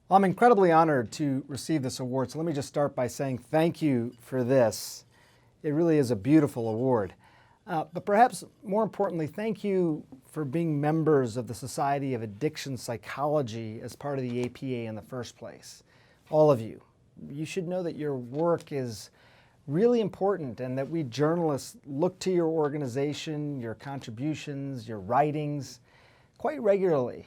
Well, I'm incredibly honored to receive this award, so let me just start by saying thank you for this. It really is a beautiful award. But perhaps more importantly, thank you for being members of the Society of Addiction Psychology as part of the APA in the first place. All of you. You should know that your work is really important and that we journalists look to your organization, your contributions, your writings quite regularly.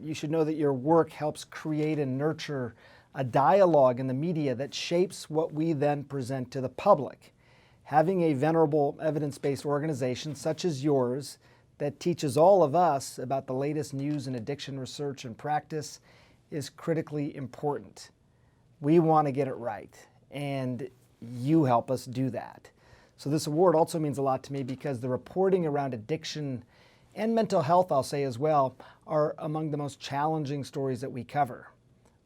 You should know that your work helps create and nurture a dialogue in the media that shapes what we then present to the public. Having a venerable evidence-based organization such as yours that teaches all of us about the latest news in addiction research and practice is critically important. We want to get it right, and you help us do that. So this award also means a lot to me because the reporting around addiction and mental health, I'll say as well, are among the most challenging stories that we cover.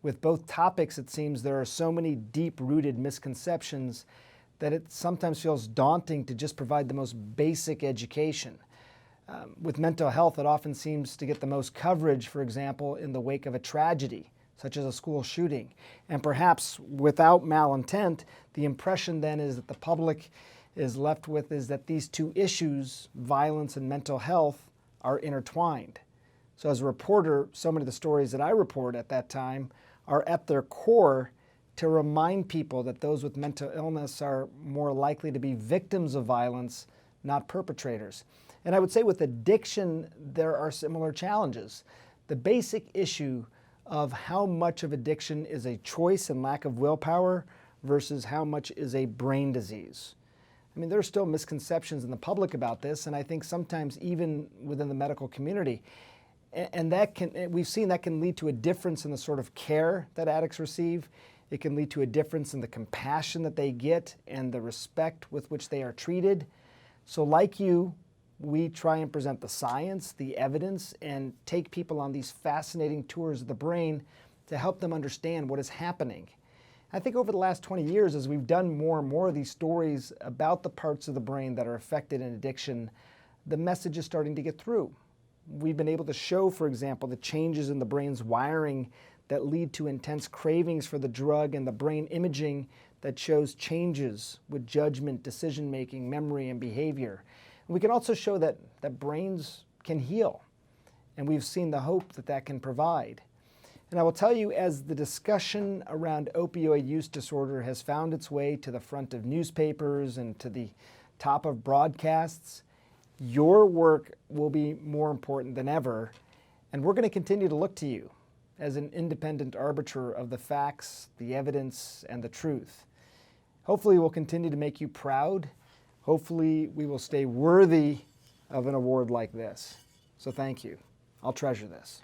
With both topics, it seems there are so many deep-rooted misconceptions that it sometimes feels daunting to just provide the most basic education. With mental health, it often seems to get the most coverage, for example, in the wake of a tragedy, such as a school shooting. And perhaps without malintent, the impression then is that the public is left with is that these two issues, violence and mental health, are intertwined. So as a reporter, so many of the stories that I report at that time are at their core to remind people that those with mental illness are more likely to be victims of violence, not perpetrators. And I would say with addiction, there are similar challenges. The basic issue of how much of addiction is a choice and lack of willpower versus how much is a brain disease. I mean, there are still misconceptions in the public about this, and I think sometimes even within the medical community. And we've seen that can lead to a difference in the sort of care that addicts receive. It can lead to a difference in the compassion that they get and the respect with which they are treated. So like you, we try and present the science, the evidence, and take people on these fascinating tours of the brain to help them understand what is happening. I think over the last 20 years, as we've done more and more of these stories about the parts of the brain that are affected in addiction, the message is starting to get through. We've been able to show, for example, the changes in the brain's wiring that lead to intense cravings for the drug and the brain imaging that shows changes with judgment, decision-making, memory, and behavior. And we can also show that brains can heal, and we've seen the hope that that can provide. And I will tell you, as the discussion around opioid use disorder has found its way to the front of newspapers and to the top of broadcasts, your work will be more important than ever, and we're going to continue to look to you as an independent arbiter of the facts, the evidence, and the truth. Hopefully we'll continue to make you proud. Hopefully we will stay worthy of an award like this. So thank you. I'll treasure this.